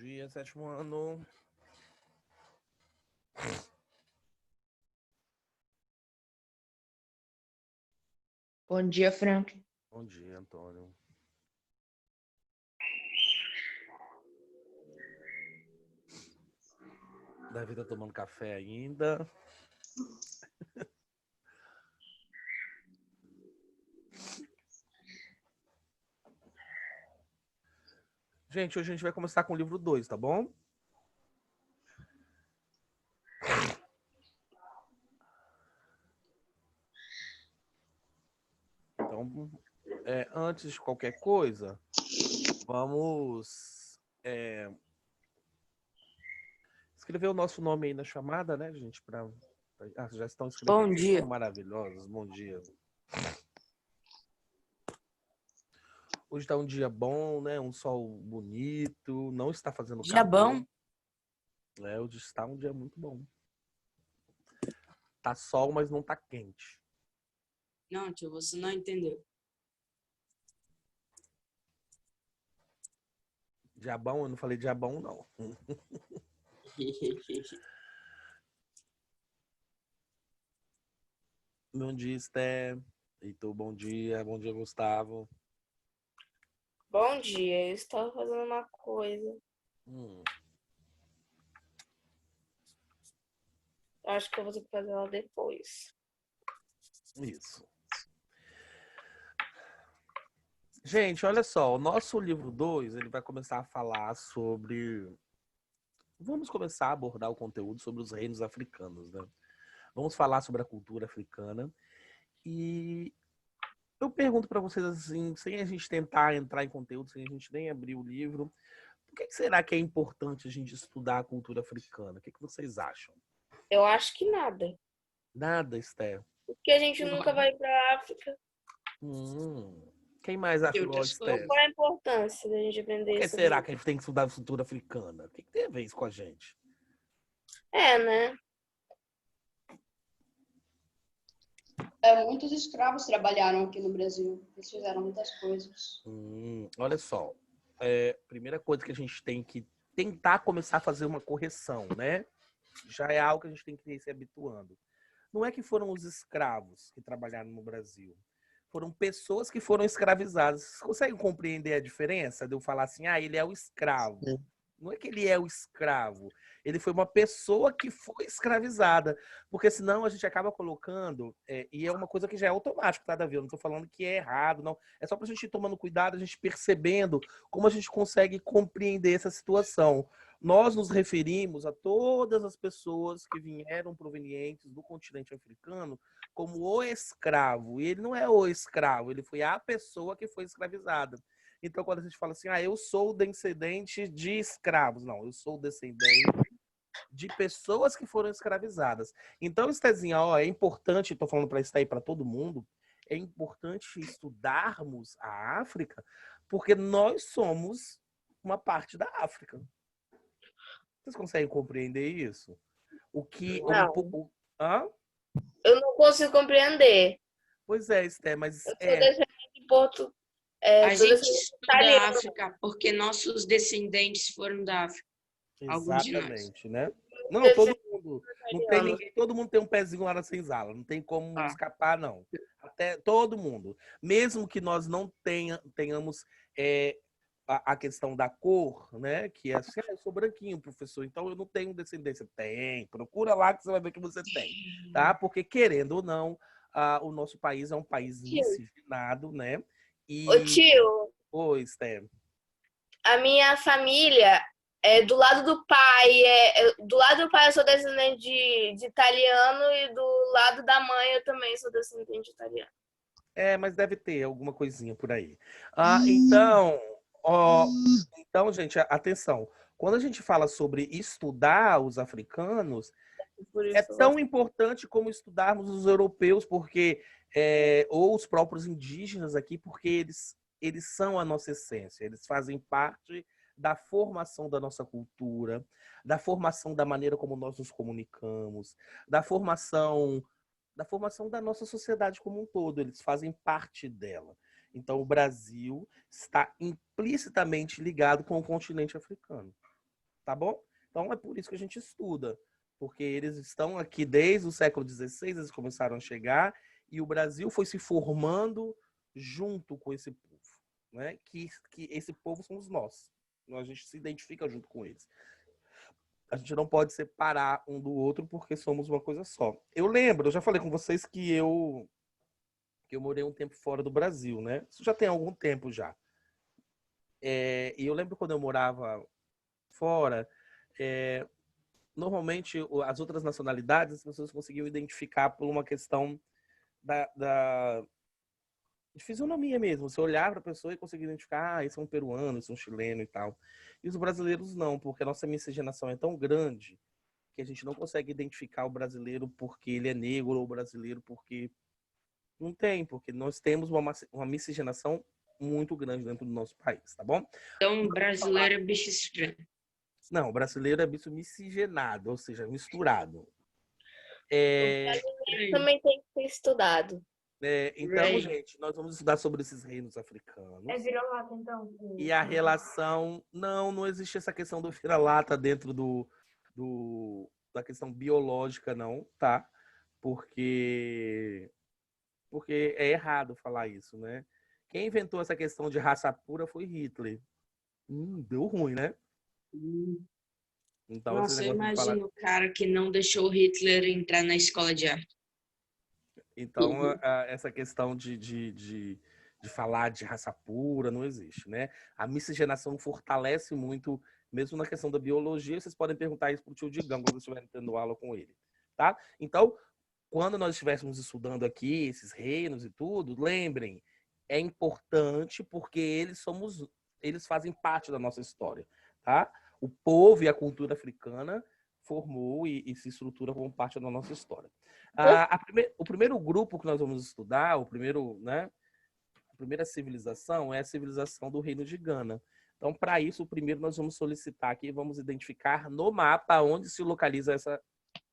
dia, sétimo ano. Bom dia, Frank. Bom dia, Antônio. Davi tá tomando café ainda. Gente, hoje a gente vai começar com o livro 2, tá bom? Então, antes de qualquer coisa, vamos escrever o nosso nome aí na chamada, né, gente? Já estão escrevendo. Bom dia. São maravilhosos. Bom dia. Hoje tá um dia bom, né? Um sol bonito. Não está fazendo Dia calor. bom? Hoje está um dia muito bom. Tá sol, mas não tá quente. Não, tio, você não entendeu. Diabão, eu não falei diabão, não. Bom dia, Esté. Heitor, bom dia. Bom dia, Gustavo. Bom dia, eu estava fazendo uma coisa. Acho que eu vou ter que fazer ela depois. Isso. Gente, olha só. O nosso livro 2, ele vai começar a falar sobre... Vamos começar a abordar o conteúdo sobre os reinos africanos, né? Vamos falar sobre a cultura africana. E eu pergunto para vocês assim, sem a gente tentar entrar em conteúdo, sem a gente nem abrir o livro, por que será que é importante a gente estudar a cultura africana? O que vocês acham? Eu acho que nada. Nada, Esther. Porque a gente nunca vai pra África. Quem mais acha Tem igual a outras Esther? Qual é a importância da gente Por aprender que sobre será isso? que a gente tem que estudar a cultura africana? O que tem a ver isso com a gente? Né? Muitos escravos trabalharam aqui no Brasil. Eles fizeram muitas coisas. Olha só. Primeira coisa que a gente tem que tentar começar a fazer uma correção, né? Já é algo que a gente tem que ir se habituando. Não é que foram os escravos que trabalharam no Brasil. Foram pessoas que foram escravizadas. Vocês conseguem compreender a diferença de eu falar assim, ele é o escravo? Não é que ele é o escravo. Ele foi uma pessoa que foi escravizada. Porque senão a gente acaba colocando, e é uma coisa que já é automática, tá, Davi? Eu não estou falando que é errado, não. É só para a gente ir tomando cuidado, a gente percebendo como a gente consegue compreender essa situação. Nós nos referimos a todas as pessoas que vieram provenientes do continente africano como o escravo. E ele não é o escravo, ele foi a pessoa que foi escravizada. Então, quando a gente fala assim, eu sou descendente de escravos. Não, eu sou descendente de pessoas que foram escravizadas. Então, Estezinha, é importante, estou falando para isso aí para todo mundo, é importante estudarmos a África, porque nós somos uma parte da África. Vocês conseguem compreender isso? Não. Hã? Eu não consigo compreender. Pois é, Esté, mas Eu sou descendente de Porto. A gente estuda a África porque nossos descendentes foram da África. Alguns de nós. Exatamente, né? Não, todo mundo. Não tem ninguém, todo mundo tem um pezinho lá na senzala. Não tem como escapar, não. Até todo mundo. Mesmo que nós não tenhamos a questão da cor, né? Que é assim, eu sou branquinho, professor, então eu não tenho descendência. Tem, procura lá que você vai ver que você tem, tá? Porque, querendo ou não, o nosso país é um país miscigenado, né? Ô, tio. Oi, Sté. A minha família do lado do pai, do lado do pai eu sou descendente de italiano e do lado da mãe eu também sou descendente de italiano. Mas deve ter alguma coisinha por aí. Então, gente, atenção. Quando a gente fala sobre estudar os africanos, é tão importante como estudarmos os europeus, porque ou os próprios indígenas aqui, porque eles são a nossa essência, eles fazem parte da formação da nossa cultura, da formação da maneira como nós nos comunicamos, da formação da nossa sociedade como um todo, eles fazem parte dela. Então, o Brasil está implicitamente ligado com o continente africano. tá bom? Então é por isso que a gente estuda, porque eles estão aqui desde o século XVI, eles começaram a chegar e o Brasil foi se formando junto com esse povo, né? Que esse povo somos nós. A gente se identifica junto com eles. A gente não pode separar um do outro porque somos uma coisa só. Eu lembro, eu já falei com vocês que eu morei um tempo fora do Brasil, né? Isso já tem algum tempo já. E eu lembro quando eu morava fora, normalmente as outras nacionalidades as pessoas conseguiam identificar por uma questão de fisionomia mesmo. Você olhar para a pessoa e conseguir identificar, esse é um peruano, esse é um chileno e tal. E os brasileiros não, porque a nossa miscigenação é tão grande que a gente não consegue identificar o brasileiro porque ele é negro ou o brasileiro porque não tem, porque nós temos uma miscigenação muito grande dentro do nosso país, tá bom? Então, brasileiro é bicho estranho. Não, o brasileiro é bicho miscigenado, ou seja, misturado. Também tem que ser estudado. Então, gente, nós vamos estudar sobre esses reinos africanos. É vira-lata, então? E a relação... Não existe essa questão do vira-lata dentro da questão biológica, não, tá? Porque é errado falar isso, né? Quem inventou essa questão de raça pura foi Hitler. Deu ruim, né? Então, Nossa, eu imagino o cara que não deixou Hitler entrar na escola de arte. Então, essa questão de falar de raça pura não existe, né? A miscigenação fortalece muito, mesmo na questão da biologia. Vocês podem perguntar isso para o tio Digão, quando vocês estiverem tendo aula com ele, tá? Então, quando nós estivéssemos estudando aqui esses reinos e tudo, lembrem, é importante porque eles fazem parte da nossa história, tá? O povo e a cultura africana formou e se estrutura como parte da nossa história. O primeiro grupo que nós vamos estudar, a primeira civilização é a civilização do Reino de Gana. Então, para isso, primeiro nós vamos solicitar aqui, vamos identificar no mapa onde se localiza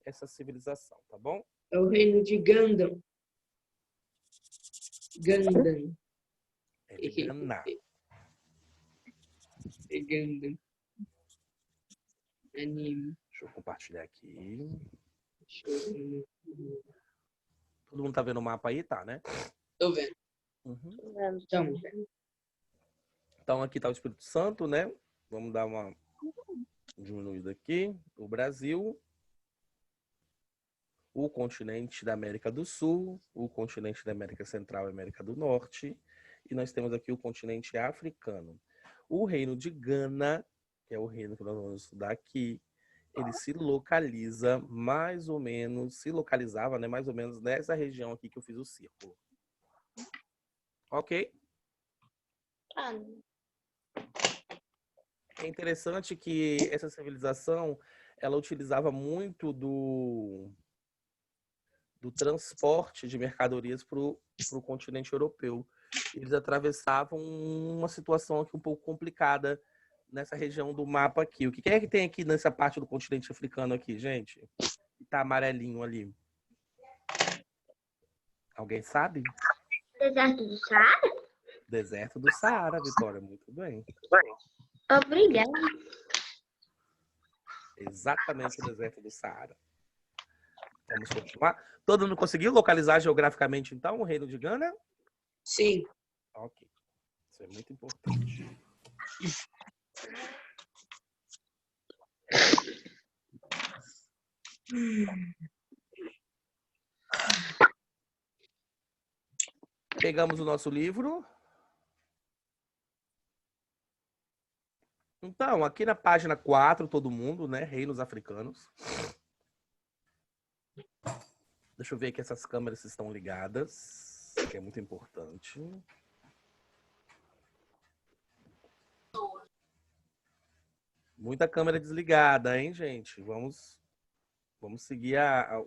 essa civilização, tá bom? É o reino de Gandam. Gandam. É de Gana. É Gandam. Anime. Deixa eu compartilhar aqui. Show. Todo mundo tá vendo o mapa aí? Tá, né? Tô vendo. Vamos. Então, aqui tá o Espírito Santo, né? Vamos dar uma diminuída aqui. O Brasil. O continente da América do Sul. O continente da América Central e América do Norte. E nós temos aqui o continente africano. O reino de Gana, que é o reino que nós vamos estudar aqui, ele se localizava, né, mais ou menos nessa região aqui que eu fiz o círculo. Ok? É interessante que essa civilização, ela utilizava muito do transporte de mercadorias para o continente europeu. Eles atravessavam uma situação aqui um pouco complicada nessa região do mapa aqui. O que é que tem aqui nessa parte do continente africano aqui, gente? Que tá amarelinho ali. Alguém sabe? Deserto do Saara? Deserto do Saara, Vitória. Muito bem. Obrigada. Exatamente o deserto do Saara. Vamos continuar. Todo mundo conseguiu localizar geograficamente, então, o reino de Gana? Sim. Ok. Isso é muito importante. Pegamos o nosso livro. Então, aqui na página 4, todo mundo, né? Reinos africanos. Deixa eu ver que essas câmeras estão ligadas, que é muito importante. Muita câmera desligada, hein, gente? Vamos seguir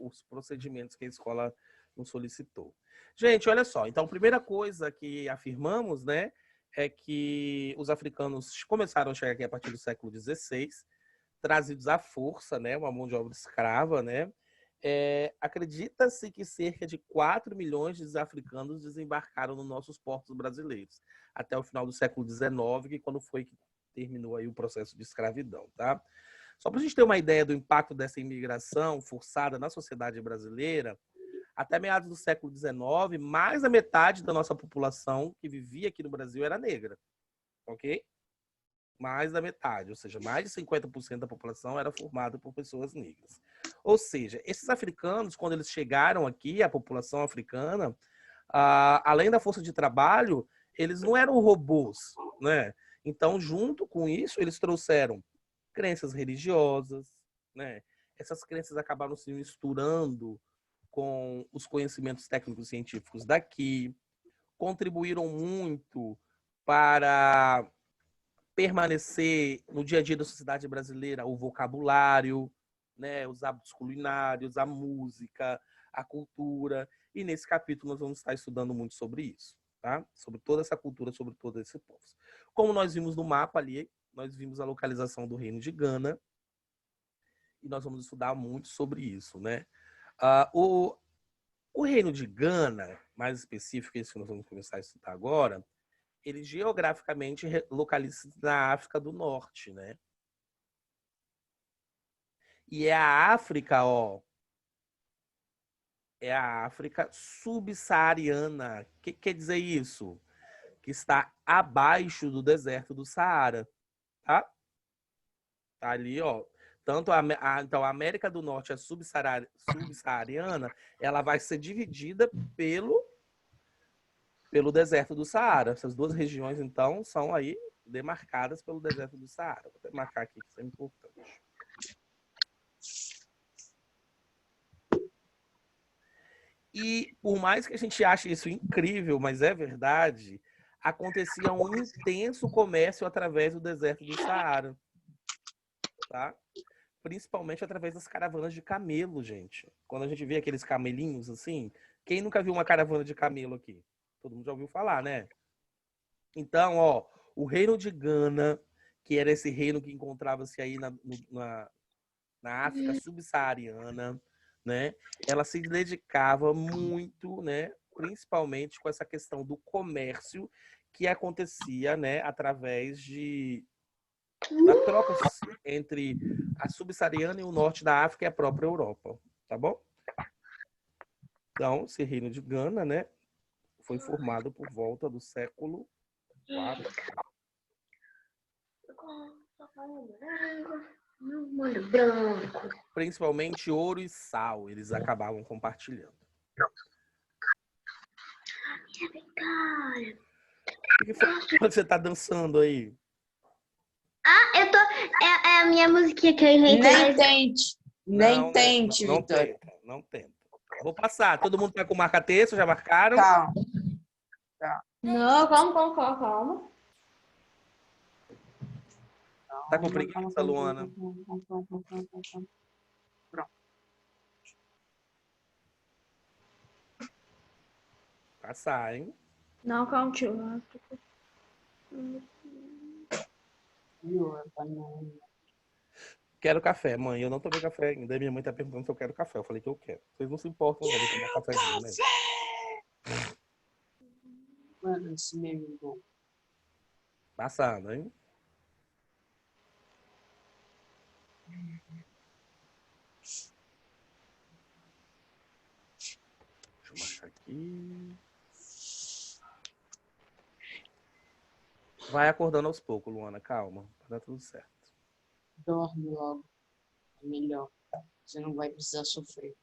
os procedimentos que a escola nos solicitou. Gente, olha só. Então, a primeira coisa que afirmamos, né, é que os africanos começaram a chegar aqui a partir do século XVI, trazidos à força, né, uma mão de obra escrava, né. Acredita-se que cerca de 4 milhões de africanos desembarcaram nos nossos portos brasileiros, até o final do século XIX, que quando foi que terminou aí o processo de escravidão, tá? Só para a gente ter uma ideia do impacto dessa imigração forçada na sociedade brasileira, até meados do século XIX, mais da metade da nossa população que vivia aqui no Brasil era negra, ok? Mais da metade, ou seja, mais de 50% da população era formada por pessoas negras. Ou seja, esses africanos, quando eles chegaram aqui, a população africana, além da força de trabalho, eles não eram robôs, né? Então, junto com isso, eles trouxeram crenças religiosas, né? Essas crenças acabaram se misturando com os conhecimentos técnicos científicos daqui, contribuíram muito para permanecer no dia a dia da sociedade brasileira o vocabulário, né, os hábitos culinários, a música, a cultura. E nesse capítulo nós vamos estar estudando muito sobre isso, tá? Sobre toda essa cultura, sobre todo esse povo. Como nós vimos no mapa ali, nós vimos a localização do Reino de Gana e nós vamos estudar muito sobre isso, né? O Reino de Gana, mais específico, esse que nós vamos começar a estudar agora, ele geograficamente localiza na África do Norte, né? E é a África, ó, é a África subsaariana. O que quer dizer isso? Que está abaixo do deserto do Saara, tá? Tá ali, ó. Tanto então, a América do Norte, a subsaariana, ela vai ser dividida pelo deserto do Saara. Essas duas regiões, então, são aí demarcadas pelo deserto do Saara. Vou até marcar aqui, que isso é importante. E por mais que a gente ache isso incrível, mas é verdade, acontecia um intenso comércio através do deserto do Saara, tá? Principalmente através das caravanas de camelo, gente. Quando a gente vê aqueles camelinhos assim, quem nunca viu uma caravana de camelo aqui? Todo mundo já ouviu falar, né? Então, ó, o reino de Gana, que era esse reino que encontrava-se aí na África subsaariana, né? Ela se dedicava muito, né? Principalmente com essa questão do comércio que acontecia, né? Através da troca entre a subsaariana e o norte da África e a própria Europa, tá bom? Então, esse reino de Gana, né? Foi formado por volta do século IV. Molho branco. Principalmente ouro e sal, eles acabavam compartilhando. O que foi que você tá dançando aí? Eu tô. É a minha musiquinha que eu inventei. Nem tente. Nem tente, não Vitória. tenta, não tenta. Vou passar. Todo mundo tá com marca-texto? Já marcaram? Calma. Não, calma. Tá com preguiça, Luana? Pronto. Passar, hein? Não, calma, tio. Quero café, mãe. Eu não tomei café ainda. Minha mãe tá perguntando se eu quero café. Eu falei que eu quero. Vocês não se importam, não. Eu vou tomar cafezinho, né? Mano, esse meme é bom. Passando, hein? Deixa eu marcar aqui. Vai acordando aos poucos, Luana. Calma. Vai dar tudo certo. Dorme logo. É melhor. Você não vai precisar sofrer.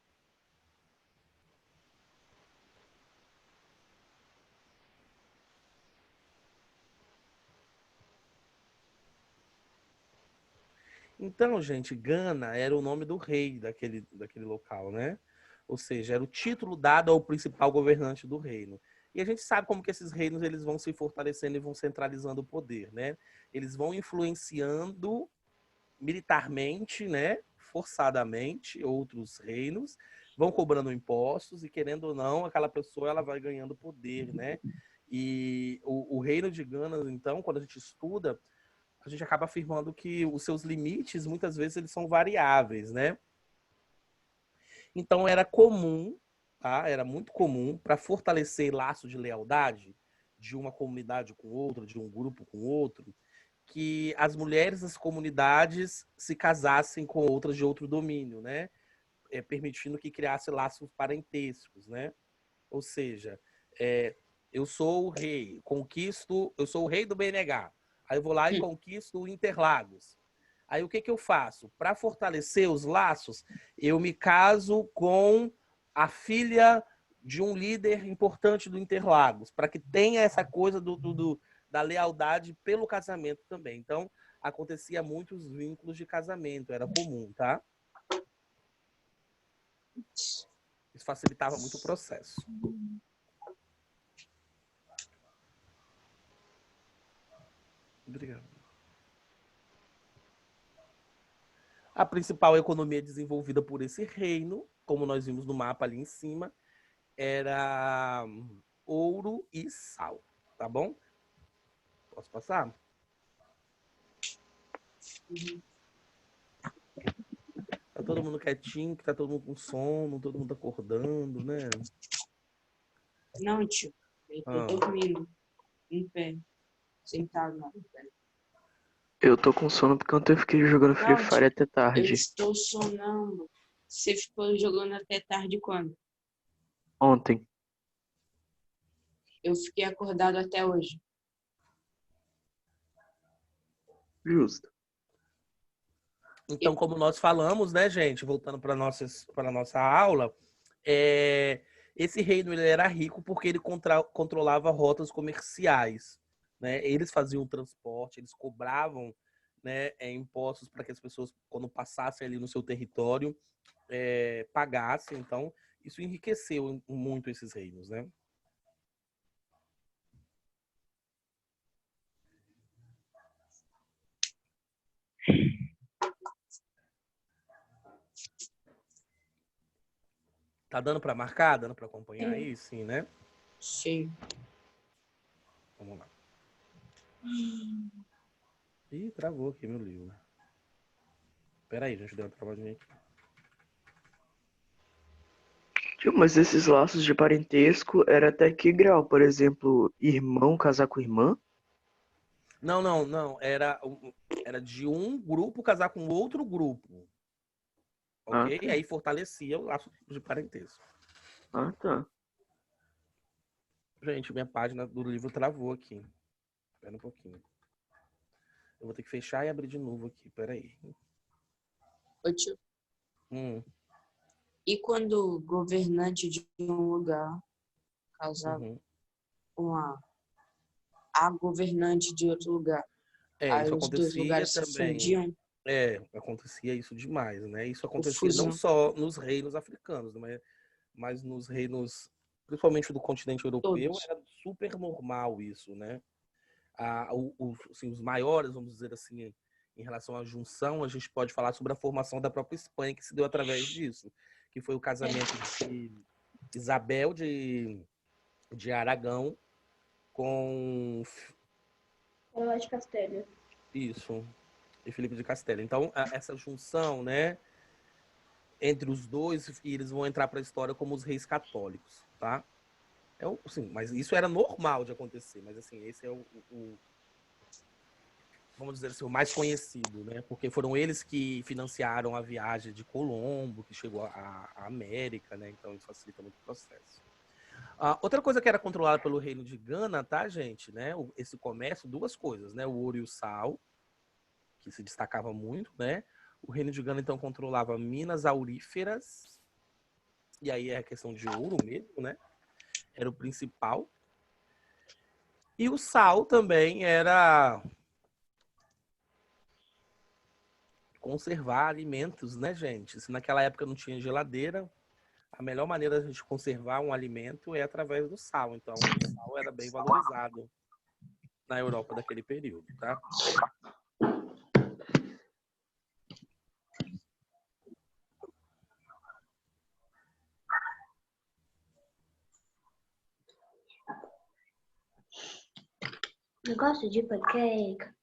Então, gente, Gana era o nome do rei daquele local, né? Ou seja, era o título dado ao principal governante do reino. E a gente sabe como que esses reinos eles vão se fortalecendo e vão centralizando o poder, né? Eles vão influenciando militarmente, né? Forçadamente, outros reinos, vão cobrando impostos e, querendo ou não, aquela pessoa ela vai ganhando poder, né? E o reino de Gana, então, quando a gente estuda, a gente acaba afirmando que os seus limites, muitas vezes, eles são variáveis, né? Então, era comum, tá? Era muito comum, para fortalecer laços de lealdade de uma comunidade com outra, de um grupo com outro, que as mulheres das comunidades se casassem com outras de outro domínio, né? Permitindo que criasse laços parentescos, né? Ou seja, eu sou o rei, eu sou o rei do BNH. Aí eu vou lá e conquisto Interlagos. Aí o que eu faço? Para fortalecer os laços, eu me caso com a filha de um líder importante do Interlagos, para que tenha essa coisa da lealdade pelo casamento também. Então, acontecia muitos vínculos de casamento, era comum, tá? Isso facilitava muito o processo. Obrigado. A principal economia desenvolvida por esse reino, como nós vimos no mapa ali em cima, era ouro e sal, tá bom? Posso passar? Tá todo mundo quietinho, que tá todo mundo com sono, todo mundo acordando, né? Não, tio. Eu tô dormindo. Em pé. Sentado na pé. Eu tô com sono porque ontem eu fiquei jogando Free Não, Fire até Eu tarde. estou sonando. Você ficou jogando até tarde quando? Ontem. Eu fiquei acordado até hoje. Justo. Então, como nós falamos, né, gente, voltando para nossa aula, esse reino ele era rico porque ele controlava rotas comerciais, né? Eles faziam o transporte, eles cobravam, né, impostos para que as pessoas, quando passassem ali no seu território, pagassem. Então, isso enriqueceu muito esses reinos, né? Tá dando para marcar? Dando para acompanhar aí? Sim, né? Sim. Vamos lá. Ih, travou aqui meu livro. Peraí, gente, deu uma travadinha aqui. Tio, mas esses laços de parentesco era até que grau? Por exemplo, irmão casar com irmã? Não. Era de um grupo casar com outro grupo. Ok? Ah, tá. Aí fortalecia o laço de parentesco. Ah, tá. Gente, minha página do livro travou aqui. Espera um pouquinho. Eu vou ter que fechar e abrir de novo aqui. Peraí. Ô, tio. Hum, E quando o governante de um lugar casava uhum. com a governante de outro lugar, aí Isso os dois acontecia lugares se também. fundiam? Acontecia isso demais, né? Isso acontecia não Fusão. só nos reinos africanos, mas nos reinos, principalmente do continente europeu, Todos. era super normal isso, né? Assim, os maiores, vamos dizer assim, em relação à junção, a gente pode falar sobre a formação da própria Espanha, que se deu através disso, que foi o casamento de Isabel de Aragão com Ela é de Castelo. isso, e Felipe de Castela. Então, essa junção, né, entre os dois, e eles vão entrar para a história como os reis católicos, tá? Assim, mas isso era normal de acontecer, mas assim, esse é vamos dizer assim, o mais conhecido, né? Porque foram eles que financiaram a viagem de Colombo, que chegou à América, né? Então isso facilita muito o processo. Outra coisa que era controlada pelo reino de Gana, tá, gente? Né? Esse comércio, duas coisas, né? O ouro e o sal, que se destacava muito, né? O reino de Gana, então, controlava minas auríferas, e aí é a questão de ouro mesmo, né? Era o principal. E o sal também era conservar alimentos, né, gente? Se naquela época não tinha geladeira, a melhor maneira de a gente conservar um alimento é através do sal. Então, o sal era bem valorizado na Europa daquele período, tá? Eu gosto de pancake.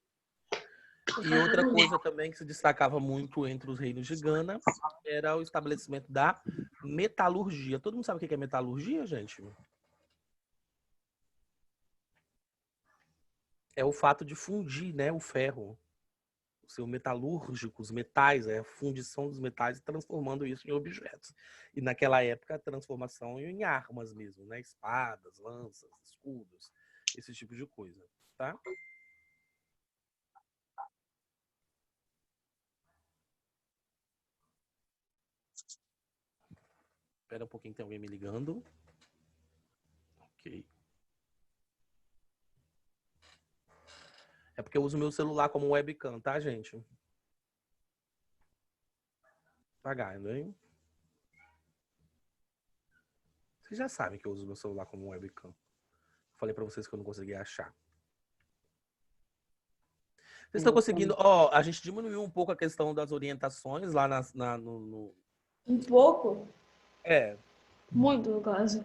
E outra coisa também que se destacava muito entre os reinos de Gana era o estabelecimento da metalurgia. Todo mundo sabe o que é metalurgia, gente? é o fato de fundir, né, o ferro, o seu metalúrgico, os metais, a fundição dos metais e transformando isso em objetos. E naquela época, a transformação em armas mesmo, né, espadas, lanças, escudos, esse tipo de coisa, tá? Espera um pouquinho, tem alguém me ligando. Ok. É porque eu uso meu celular como webcam, tá, gente? Devagar, hein? Vocês já sabem que eu uso meu celular como webcam. Falei pra vocês que eu não conseguia achar. Vocês estão conseguindo... Ó, a gente diminuiu um pouco a questão das orientações lá no... Um pouco? É, Muito, no caso.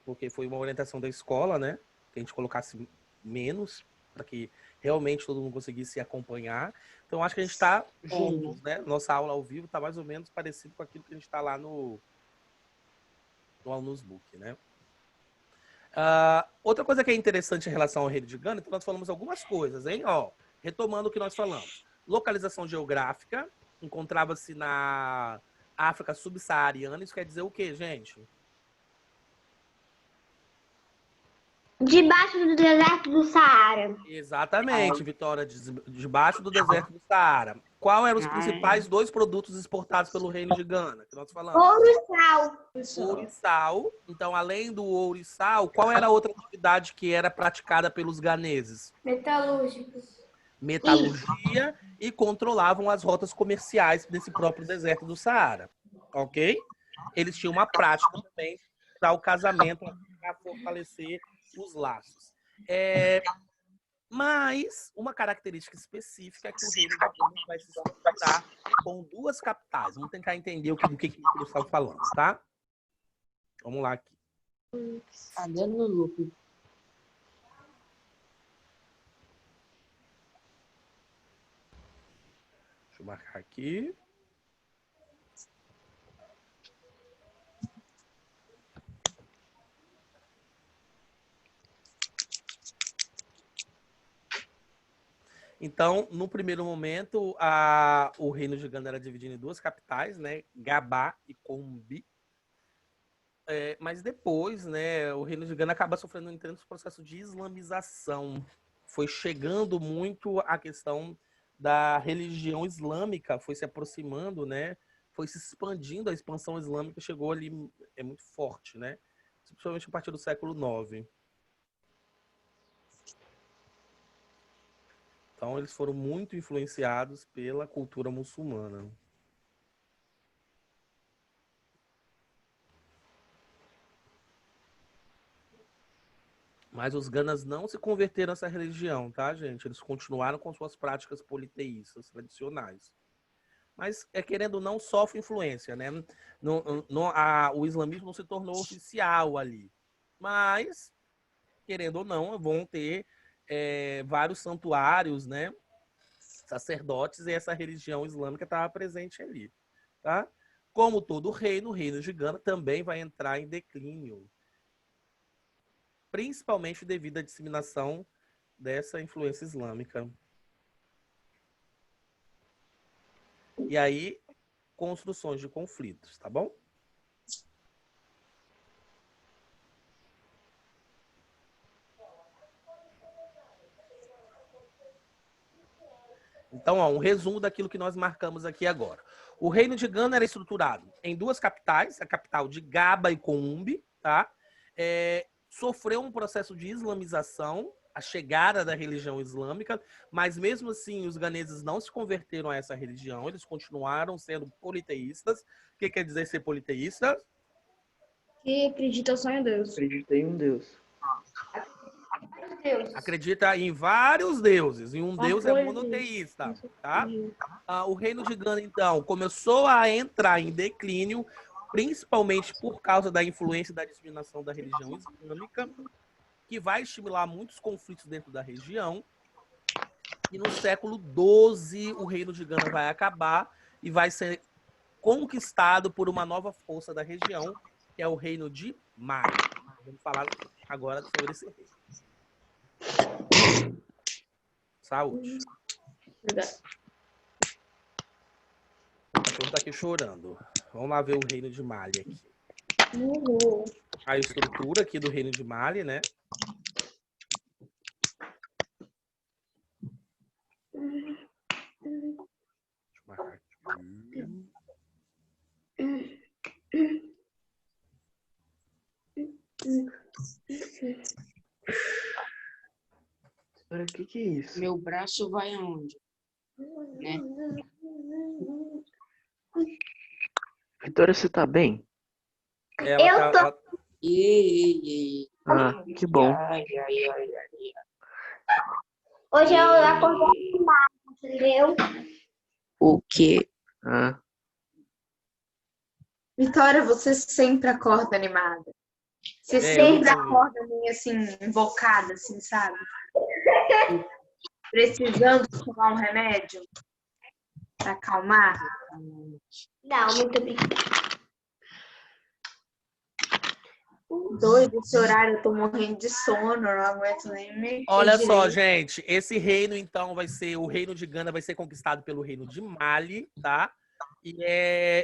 porque foi uma orientação da escola, né? Que a gente colocasse menos, para que realmente todo mundo conseguisse acompanhar. Então, acho que a gente está juntos, né? Nossa aula ao vivo está mais ou menos parecido com aquilo que a gente está lá no Alunos Book, né? Outra coisa que é interessante em relação ao Reino de Gana, então nós falamos algumas coisas, hein? Ó, retomando o que nós falamos. Localização geográfica, encontrava-se na África subsaariana. Isso quer dizer o quê, gente? Debaixo do deserto do Saara. Exatamente, Vitória, debaixo do deserto do Saara. Qual eram os principais 2 produtos exportados pelo Reino de Gana, que nós falamos? Ouro e sal. Ouro e sal. Então, além do ouro e sal, qual era a outra atividade que era praticada pelos ganeses? Metalúrgicos. Metalurgia, e controlavam as rotas comerciais desse próprio deserto do Saara, ok? Eles tinham uma prática também para o casamento, para fortalecer os laços. Mas uma característica específica é que o Reino de Gana vai se estruturar com 2 capitais. Vamos tentar entender do que eles estão falando, tá? Vamos lá aqui. Cadê no loop? Deixa eu marcar aqui. Então, no primeiro momento, o Reino de Gana era dividido em 2 capitais, né? Gabá e Combi. Mas depois, né, o Reino de Gana acaba sofrendo um intenso processo de islamização. Foi chegando muito a questão da religião islâmica, foi se aproximando, né? Foi se expandindo, a expansão islâmica chegou ali, é muito forte, né? Principalmente a partir do século IX. Então, eles foram muito influenciados pela cultura muçulmana. Mas os ganas não se converteram a essa religião, tá, gente? Eles continuaram com suas práticas politeístas tradicionais. Mas, querendo ou não, sofre influência, né? O islamismo não se tornou oficial ali. Mas, querendo ou não, vão ter vários santuários, né? Sacerdotes, e essa religião islâmica estava presente ali, tá? Como todo reino, o Reino de Gana também vai entrar em declínio, principalmente devido à disseminação dessa influência islâmica. E aí, construções de conflitos, tá bom? Então, ó, um resumo daquilo que nós marcamos aqui agora. O Reino de Gana era estruturado em 2 capitais, a capital de Gaba e Coumbe, tá? Sofreu um processo de islamização, a chegada da religião islâmica, mas mesmo assim os ganeses não se converteram a essa religião, eles continuaram sendo politeístas. O que quer dizer ser politeísta? Que acredita só em Deus. Acreditei em um Deus. Acredita em vários deuses, e um deus é monoteísta, tá? O Reino de Gana, então, começou a entrar em declínio, principalmente por causa da influência e da disseminação da religião islâmica, que vai estimular muitos conflitos dentro da região. E no século XII, o Reino de Gana vai acabar e vai ser conquistado por uma nova força da região, que é o Reino de Mali. Vamos falar agora sobre esse reino. Saúde. Obrigada. O cachorro tá aqui chorando. Vamos lá ver o reino de Mali aqui. Uhul. A estrutura aqui do reino de Mali, né? Deixa eu marcar aqui. Olha, o que é isso? Meu braço vai aonde? Né? Vitória, você tá bem? Ela Eu tô. ela- E, Ah, que bom. Hoje eu acordei animada, entendeu? o quê? Ah, Vitória, você sempre acorda animada. Você eu sempre nunca vi. acorda meio assim, invocada, assim, sabe? Precisando tomar um remédio pra acalmar. Não, muito obrigada. Doido, esse horário eu tô morrendo de sono, não aguento nem me Olha só, direito. gente, esse reino, então, vai ser o reino de Gana, vai ser conquistado pelo reino de Mali, tá? E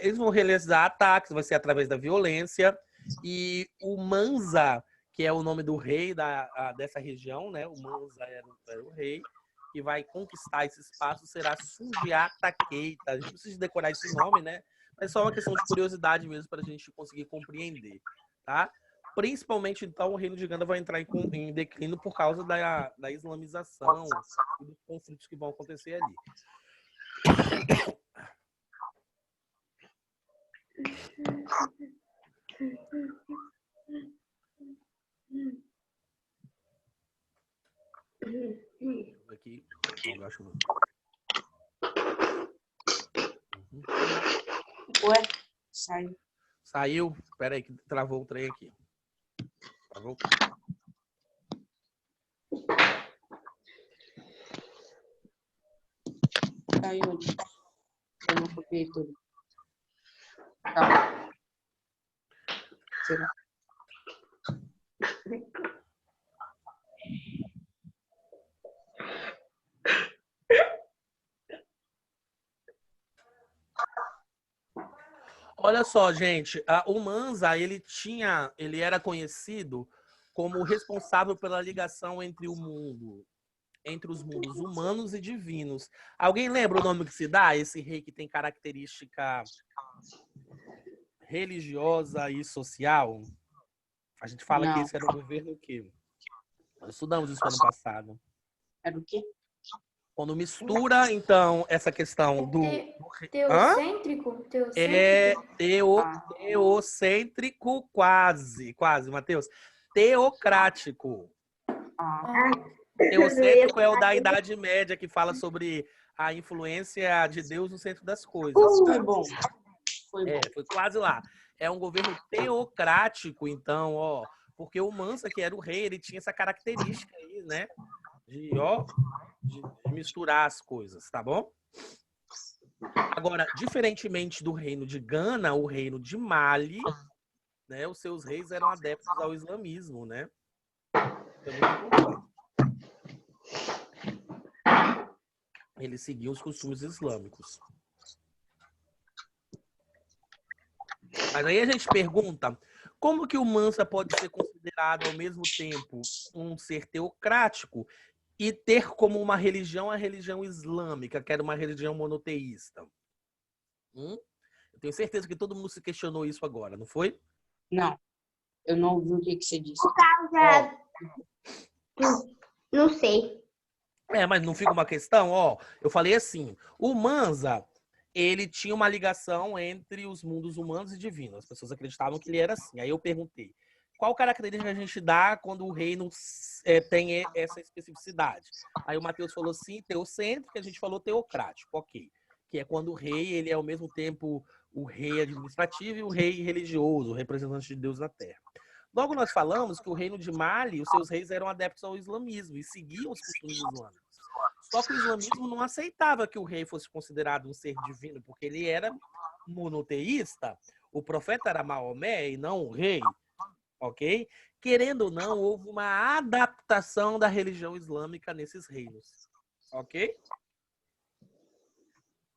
eles vão realizar ataques, vai ser através da violência. E o Mansa, que é o nome do rei dessa região, né? O Mansa era o rei, que vai conquistar esse espaço, será Sundiata Keita. A gente precisa decorar esse nome, né? Mas só uma questão de curiosidade mesmo para a gente conseguir compreender, tá? Principalmente, então, o reino de Gana vai entrar em declínio por causa da islamização e dos conflitos que vão acontecer ali. Aqui, eu acho. Ué, saiu. Saiu? Pera aí que travou o trem aqui. Travou. Saiu. Eu não copiei tudo. Tá. Será? Olha só, gente, o Mansa, ele era conhecido como o responsável pela ligação entre os mundos humanos e divinos. Alguém lembra o nome que se dá a esse rei que tem característica religiosa e social? A gente fala que Não. esse era o governo que nós estudamos isso ano passado. Era o quê? Quando mistura, então, essa questão do... Teocêntrico? É Teocêntrico? teocêntrico, quase, Matheus. Teocrático. Ah, Teocêntrico é o da Idade Média, que fala sobre a influência de Deus no centro das coisas. foi bom. Foi bom. Foi quase lá. É um governo teocrático, então, ó, porque o Mansa, que era o rei, ele tinha essa característica aí, né? De misturar as coisas, tá bom? Agora, diferentemente do reino de Gana, o reino de Mali, né, os seus reis eram adeptos ao islamismo, né? É muito importante. Eles seguiam os costumes islâmicos. Mas aí a gente pergunta, como que o Mansa pode ser considerado ao mesmo tempo um ser teocrático e ter como uma religião a religião islâmica, que era uma religião monoteísta? Eu tenho certeza que todo mundo se questionou isso agora, não foi? Não. Eu não ouvi o que você disse. Não sei. Mas não fica uma questão, ó. Eu falei assim, o Mansa, ele tinha uma ligação entre os mundos humanos e divinos. As pessoas acreditavam que ele era assim. Aí eu perguntei, qual característica a gente dá quando o reino tem essa especificidade? Aí o Matheus falou assim, teocêntrico, a gente falou teocrático, ok. Que é quando o rei, ele é ao mesmo tempo o rei administrativo e o rei religioso, o representante de Deus na terra. Logo nós falamos que o reino de Mali, os seus reis eram adeptos ao islamismo e seguiam os costumes islâmicos. Só que o islamismo não aceitava que o rei fosse considerado um ser divino, porque ele era monoteísta. O profeta era Maomé e não o rei, ok? Querendo ou não, houve uma adaptação da religião islâmica nesses reinos. Ok?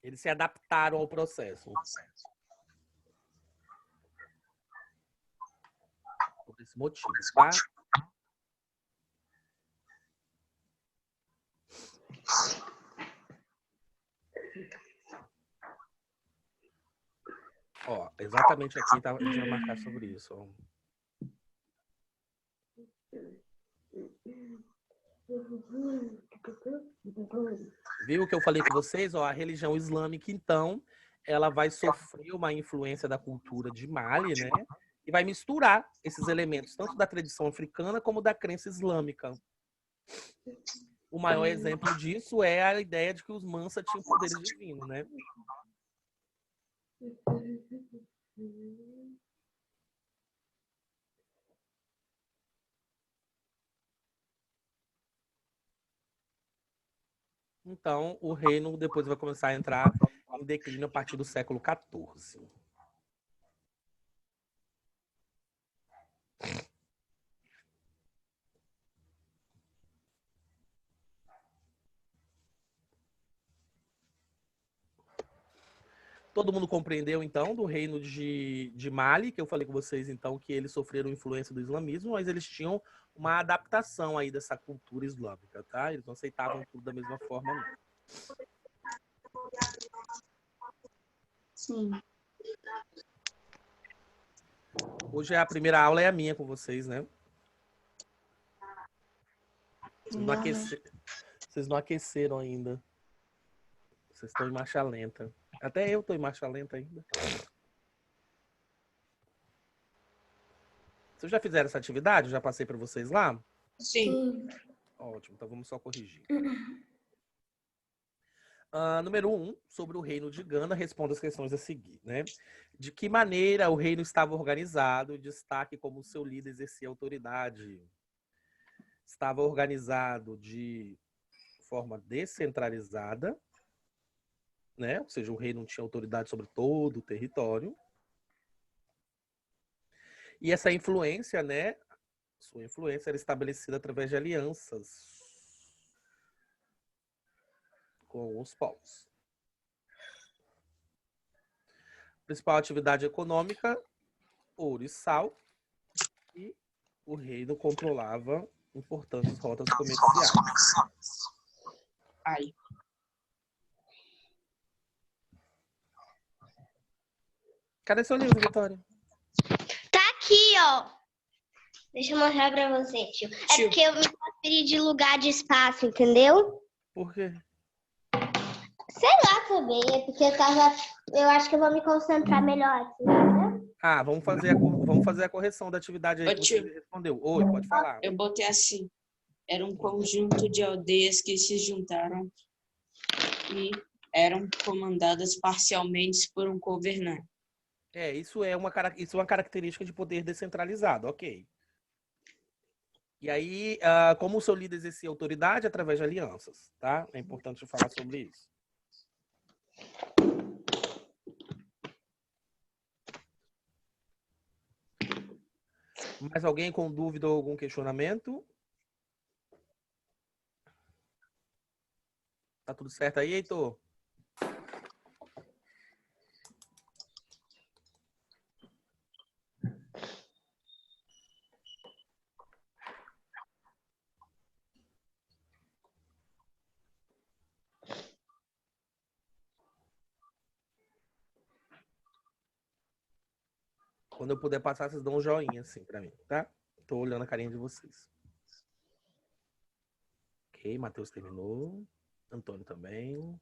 Eles se adaptaram ao processo. Por esse motivo, tá? Ó, exatamente aqui tá, a gente vai marcar sobre isso. Ó. Viu o que eu falei com vocês? Ó, a religião islâmica, então, ela vai sofrer uma influência da cultura de Mali, né? E vai misturar esses elementos, tanto da tradição africana como da crença islâmica. O maior exemplo disso é a ideia de que os Mansa tinham poderes divinos, né? Então, o reino depois vai começar a entrar em declínio a partir do século XIV. Todo mundo compreendeu, então, do reino de Mali, que eu falei com vocês, então, que eles sofreram influência do islamismo, mas eles tinham uma adaptação aí dessa cultura islâmica, tá? Eles não aceitavam tudo da mesma forma, não. Sim. Hoje a primeira aula é a minha com vocês, né? Vocês não aqueceram ainda. Vocês estão em marcha lenta. Até eu estou em marcha lenta ainda. Vocês já fizeram essa atividade? Eu já passei para vocês lá? Sim. Ótimo, então vamos só corrigir. Número 1, sobre o reino de Gana, responda as questões a seguir, né? De que maneira o reino estava organizado? Destaque como seu líder exercia autoridade. Estava organizado de forma descentralizada, né? Ou seja, o rei não tinha autoridade sobre todo o território. E essa influência, né? Sua influência era estabelecida através de alianças com os povos. Principal atividade econômica, ouro e sal. E o reino controlava importantes rotas comerciais. Ai. Cadê seu livro, Vitória? Tá aqui, ó. Deixa eu mostrar pra você, tio. É Tio. porque eu me transferi de lugar de espaço, entendeu? Por quê? Sei lá também, é porque eu acho que eu vou me concentrar melhor aqui, né? Vamos fazer a correção da atividade aí Ô, que você tio. respondeu. Oi, pode falar. Eu botei assim. Era um conjunto de aldeias que se juntaram e eram comandadas parcialmente por um governante. Isso é uma característica de poder descentralizado, ok. E aí, como o seu líder exercia autoridade através de alianças, tá? É importante falar sobre isso. Mais alguém com dúvida ou algum questionamento? Tá tudo certo aí, Heitor? Quando eu puder passar, vocês dão um joinha assim pra mim, tá? Tô olhando a carinha de vocês. Ok, Matheus terminou. Antônio também.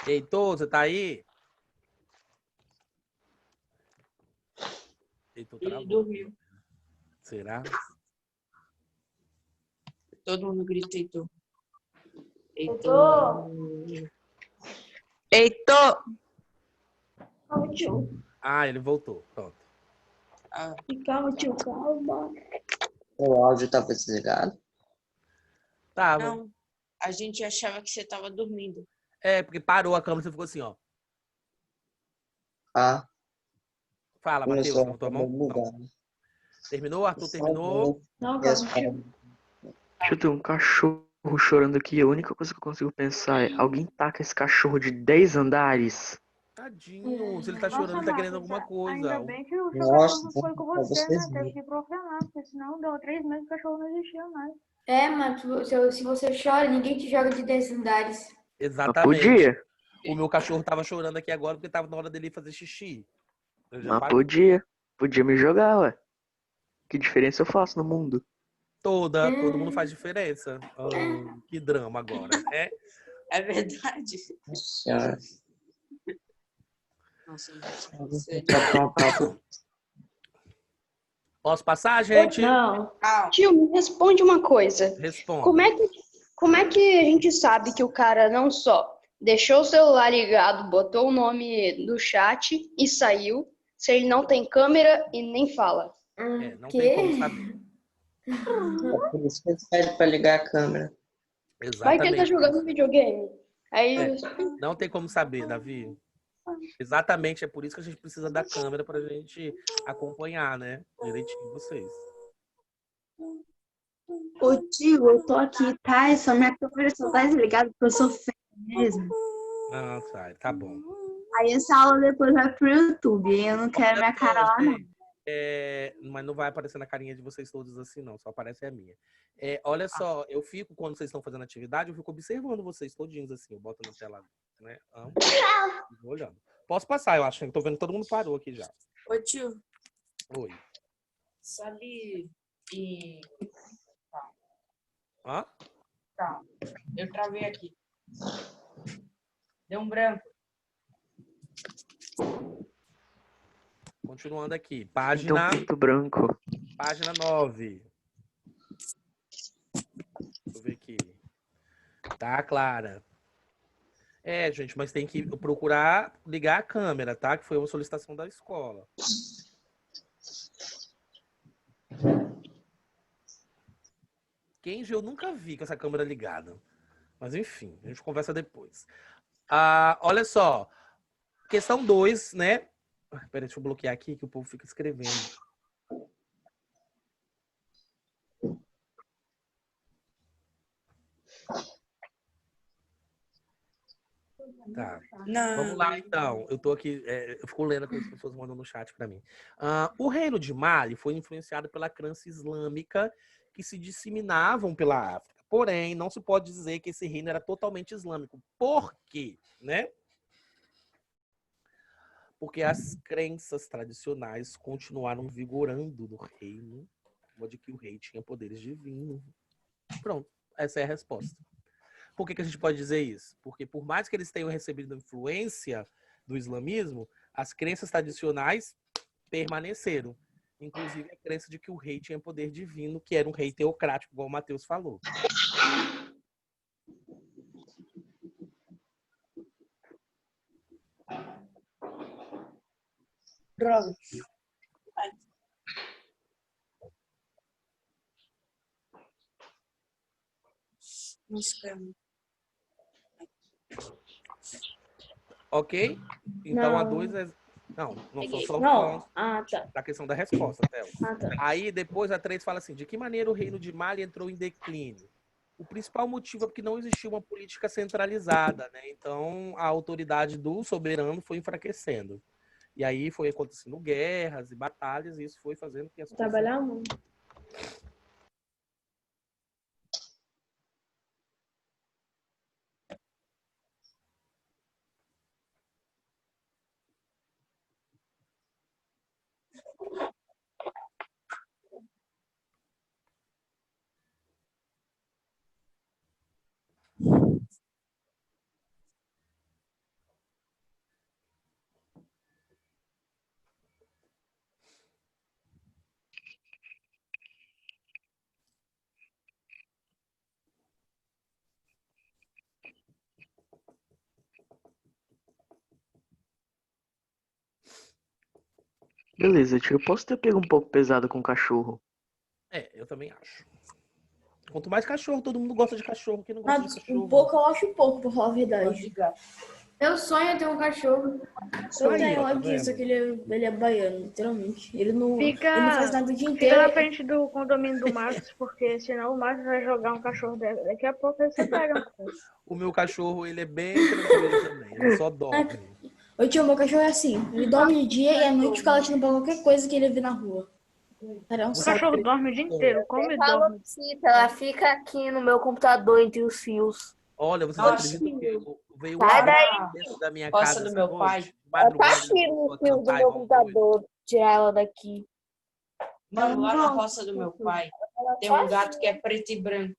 Heitor, você tá aí? Heitor Ele travou. dormiu. Será? Todo mundo grita Heitor. Heitor! Heitor! Calma, tio. Ele voltou. Pronto. Ah, Calma, tio, calma. O áudio estava desligado? Tava. não. A gente achava que você estava dormindo. Porque parou a câmera e você ficou assim, ó. Ah, Fala, Matheus, Começou levantou a a mão? Não. bugado. Terminou? Arthur terminou? Não, Yes, calma, tio. Deixa eu ter um cachorro chorando aqui. A única coisa que eu consigo pensar é: alguém taca esse cachorro de 10 andares? Tadinho, se ele tá Nossa, chorando, ele tá querendo Marcos, alguma ainda coisa. bem que o seu cachorro Nossa, não foi com pra você, vocês né? Teve verem. que ir pro orfanato, porque senão deu 3 meses que o cachorro não existia mais. É, mano, se você chora, ninguém te joga de 10 andares. Mas Exatamente. podia. O meu cachorro tava chorando aqui agora porque tava na hora dele fazer xixi. Eu já Mas parei. podia. Podia me jogar, ué. Que diferença eu faço no mundo? Todo mundo faz diferença. Que drama agora, né? É verdade. Nossa senhora. Nossa, Alguém quer trocar uma palavra? Posso passar, gente? Não. calma. Tio, me responde uma coisa. Responda. Como é que a gente sabe que o cara não só deixou o celular ligado, botou o nome do chat e saiu, se ele não tem câmera e nem fala? Não tem como saber. É por isso que eles pedem pra ligar a câmera. Vai que ele tá Exatamente. jogando videogame. Aí, Não tem como saber, Davi. Exatamente, é por isso que a gente precisa da câmera pra gente acompanhar, né? Direitinho vocês. Ô tio, eu tô aqui, tá? Essa minha câmera só tá desligada porque eu sou feia mesmo. Ah, tá bom. Aí essa aula depois vai pro YouTube. E eu não quero minha cara lá, não. Mas não vai aparecer na carinha de vocês todos assim, não. Só aparece a minha. Olha só, eu fico, quando vocês estão fazendo atividade, eu fico observando vocês todinhos assim. Eu boto na tela, né? Fico olhando. Posso passar, eu acho. Eu tô vendo que todo mundo parou aqui já. Ô tio, Oi. sabe em... Hã? Calma, eu travei aqui. Deu um branco. Continuando aqui. Então, Página ponto branco. 9. Deixa eu ver aqui. Tá, Clara? Gente, mas tem que procurar ligar a câmera, tá? Que foi uma solicitação da escola. Kenji, eu nunca vi com essa câmera ligada. Mas enfim, a gente conversa depois. Olha só. Questão 2, né? Peraí, deixa eu bloquear aqui que o povo fica escrevendo. Tá. Não. Vamos lá, então. Eu tô aqui, eu fico lendo que as pessoas mandam no chat para mim. O reino de Mali foi influenciado pela crença islâmica que se disseminavam pela África. Porém, não se pode dizer que esse reino era totalmente islâmico. Por quê? Né? Porque as crenças tradicionais continuaram vigorando no reino, como a de que o rei tinha poderes divinos. Pronto, essa é a resposta. Por que a gente pode dizer isso? Porque por mais que eles tenham recebido influência do islamismo, as crenças tradicionais permaneceram. Inclusive a crença de que o rei tinha poder divino, que era um rei teocrático, igual o Matheus falou. Droga. Ok? Então a Não. 2 é... Não sou só Não. falando Ah, tá. da questão da resposta, Théo. Ah, tá. Aí depois a 3 fala assim, de que maneira o reino de Mali entrou em declínio? O principal motivo é porque não existia uma política centralizada, né? Então a autoridade do soberano foi enfraquecendo. E aí foi acontecendo guerras e batalhas, e isso foi fazendo que as coisas... Trabalhar muito. Beleza, tio. Eu posso ter pego um pouco pesado com o cachorro. Eu também acho. Quanto mais cachorro, todo mundo gosta de cachorro. Quem não gosta de cachorro? Um pouco eu acho pouco, pra falar a Gosto verdade. de gato. Meu sonho é ter um cachorro. Eu Aí, tenho ó, tá aqui, só vendo? que ele é baiano, literalmente. Ele não faz Fica, nada o dia fica na inteiro. frente do condomínio do Marcos, porque senão o Marcos vai jogar um cachorro dele. Daqui a pouco aí você pega. O meu cachorro, ele é bem tranquilo também. Ele só dorme. Ô tio, meu cachorro é assim. Ele dorme de dia e à noite fica latindo pra qualquer coisa que ele vê na rua. Cara, é um O saco. cachorro dorme o dia inteiro, come e dorme. Calopsita, ela fica aqui no meu computador entre os fios. Olha, vocês Nossa. acreditam que veio Sai um dentro da minha Roça casa do essa meu noite? pai. De Ela tá madrugada, ele cheio começou no a fio do cantar meu igual um doido. computador. Tirar ela daqui. Mano, lá na roça do meu pai tem um gato que é preto e branco.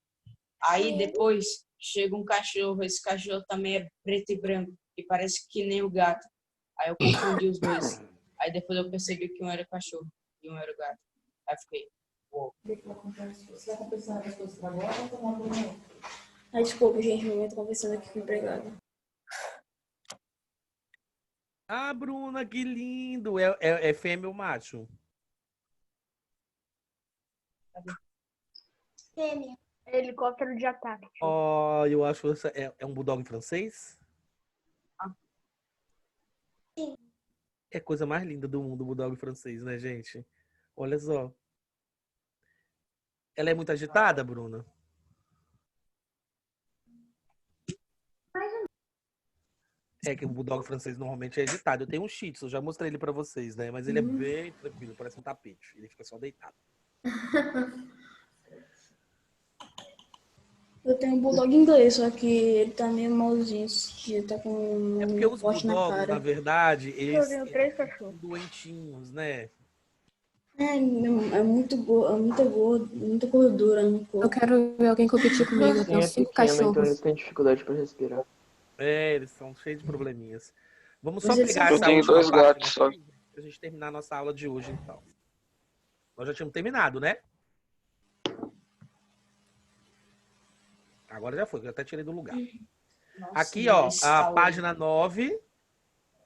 Aí depois chega um cachorro, esse cachorro também é preto e branco. E parece que nem o gato. Aí eu confundi os dois. Aí depois eu percebi que um era cachorro e um era o gato. Aí eu fiquei, uou. Ai, desculpa, gente, eu tô conversando aqui com o empregado. Ah, Bruna, que lindo! É fêmea ou macho? Fêmea. Helicóptero de ataque. Oh, eu acho que é um bulldog francês? Sim. É a coisa mais linda do mundo, o bulldog francês, né, gente? Olha só. Ela é muito agitada, Bruna? É que o bulldog francês normalmente é agitado. Eu tenho um shih tzu, eu já mostrei ele pra vocês, né? Mas ele é bem tranquilo, parece um tapete. Ele fica só deitado. Eu tenho um bulldog inglês, só que ele tá meio malzinho esse dia, tá com É porque um os corte na bulldogs, na cara. verdade, Eu tenho 3 são cachorros. doentinhos, né? É muita muita gordura no corpo. Eu quero ver alguém competir comigo. Eu Sim, tenho é 5 pequeno, então cachorros. eles têm dificuldade para respirar. É, eles são cheios de probleminhas. Vamos só Mas eles pegar são essa tenho última 2 página gatos só. aqui pra gente terminar a nossa aula de hoje, então. Nós já tínhamos terminado, né? Agora já foi, eu até tirei do lugar. Nossa, Aqui, ó, mas a tá página 9,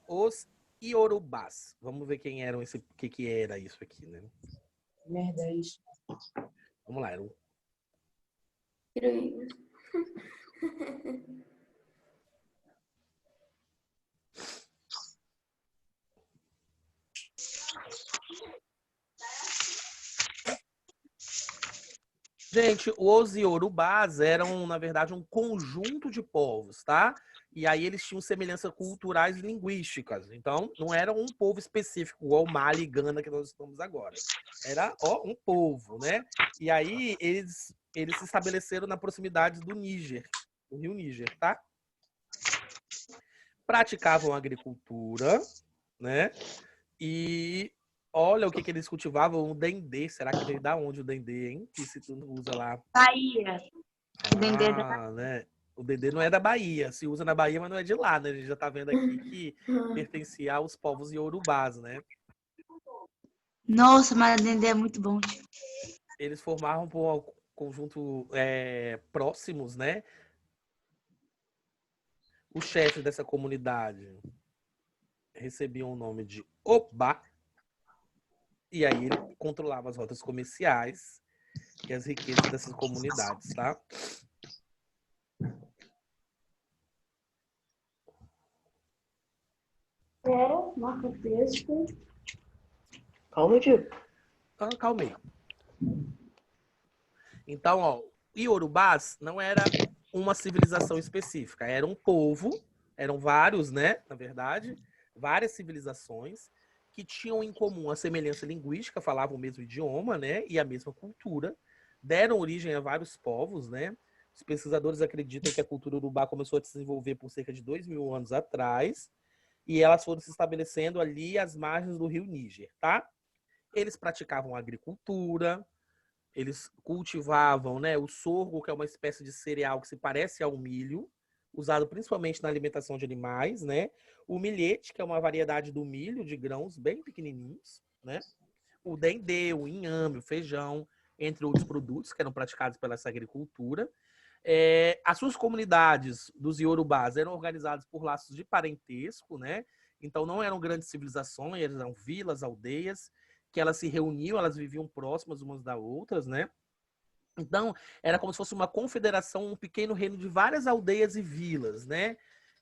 os Iorubás. Vamos ver quem eram esse, o que era isso aqui, né? Que merda é isso? Vamos lá, era um Gente, os Iorubás eram, na verdade, um conjunto de povos, tá? E aí eles tinham semelhanças culturais e linguísticas. Então, não era um povo específico, igual o Mali e Gana que nós estamos agora. Era, ó, um povo, né? E aí eles se estabeleceram na proximidade do Níger, do rio Níger, tá? Praticavam agricultura, né? E olha o que eles cultivavam, o dendê. Será que veio da onde o dendê, hein? Que se tu usa lá. Bahia. O dendê Né? O dendê não é da Bahia. Se usa na Bahia, mas não é de lá, né? A gente já tá vendo aqui que pertencia aos povos iorubás, né? Nossa, mas o dendê é muito bom, tio. Eles formavam um conjunto próximos, né? Os chefes dessa comunidade recebiam o nome de Oba. E aí ele controlava as rotas comerciais e as riquezas dessas comunidades, tá? Marca texto. Calma, tio. Calma aí. Então, ó, Iorubás não era uma civilização específica, era um povo, eram vários, né, na verdade, várias civilizações que tinham em comum a semelhança linguística, falavam o mesmo idioma, né, e a mesma cultura, deram origem a vários povos, né. Os pesquisadores acreditam que a cultura urubá começou a se desenvolver por cerca de 2.000 anos atrás, e elas foram se estabelecendo ali às margens do rio Níger, tá? Eles praticavam agricultura, eles cultivavam, né, o sorgo, que é uma espécie de cereal que se parece ao milho, usado principalmente na alimentação de animais, né? O milhete, que é uma variedade do milho, de grãos bem pequenininhos, né? O dendê, o inhame, o feijão, entre outros produtos que eram praticados pela essa agricultura. As suas comunidades dos Iorubás eram organizadas por laços de parentesco, né? Então não eram grandes civilizações, eram vilas, aldeias, que elas se reuniam, elas viviam próximas umas das outras, né? Então, era como se fosse uma confederação, um pequeno reino de várias aldeias e vilas, né?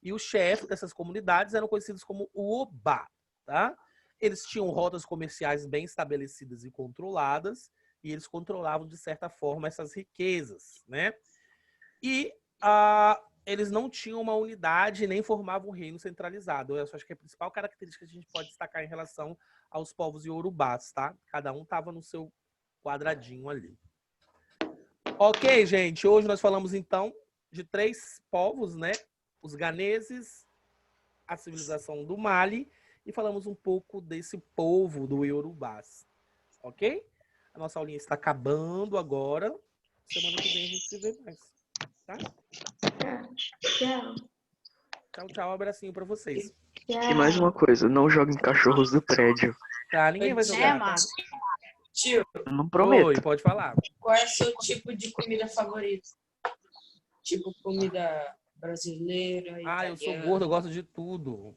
E os chefes dessas comunidades eram conhecidos como Uobá, tá? Eles tinham rotas comerciais bem estabelecidas e controladas, e eles controlavam, de certa forma, essas riquezas, né? E eles não tinham uma unidade nem formavam um reino centralizado. Eu acho que é a principal característica que a gente pode destacar em relação aos povos iorubás, tá? Cada um estava no seu quadradinho ali. Ok, gente. Hoje nós falamos, então, de 3 povos, né? Os ganeses, a civilização do Mali, e falamos um pouco desse povo do iorubás. Ok? A nossa aulinha está acabando agora. Semana que vem a gente se vê mais. Tá? Tchau. Tchau, tchau. Um abracinho pra vocês. E mais uma coisa, não joguem cachorros do prédio. Tá, ninguém vai jogar. Márcio. Tio, Eu não prometo. Oi, pode falar. qual é o seu tipo de comida favorito? Tipo comida brasileira, italiana? Eu sou gordo, eu gosto de tudo.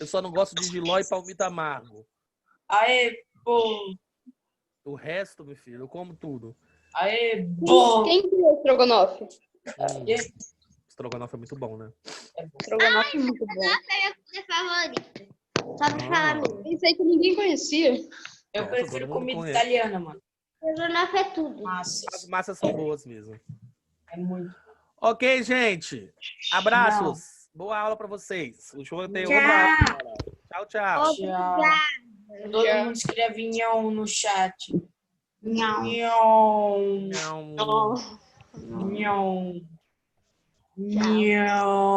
Eu só não gosto de jiló e palmito amargo. Aê, pô! O resto, meu filho, eu como tudo. Aê, pô! Quem criou o estrogonofe? Estrogonofe é muito bom, né? Estrogonofe é muito bom. É minha comida favorita. Só pra falar mesmo. Pensei que ninguém conhecia. Eu prefiro todo mundo comida conhece. italiana, mano. Estrogonofe é tudo. As massas são boas mesmo. É muito. Ok, gente. Abraços. Boa aula pra vocês. O show tem outra aula. Tchau, tchau. Tchau. Todo mundo escreve nhão no chat. Nhão. Nhão. Não. Nhão. Nhão.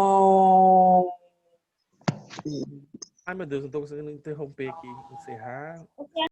Ai, meu Deus, não tô conseguindo interromper aqui, encerrar.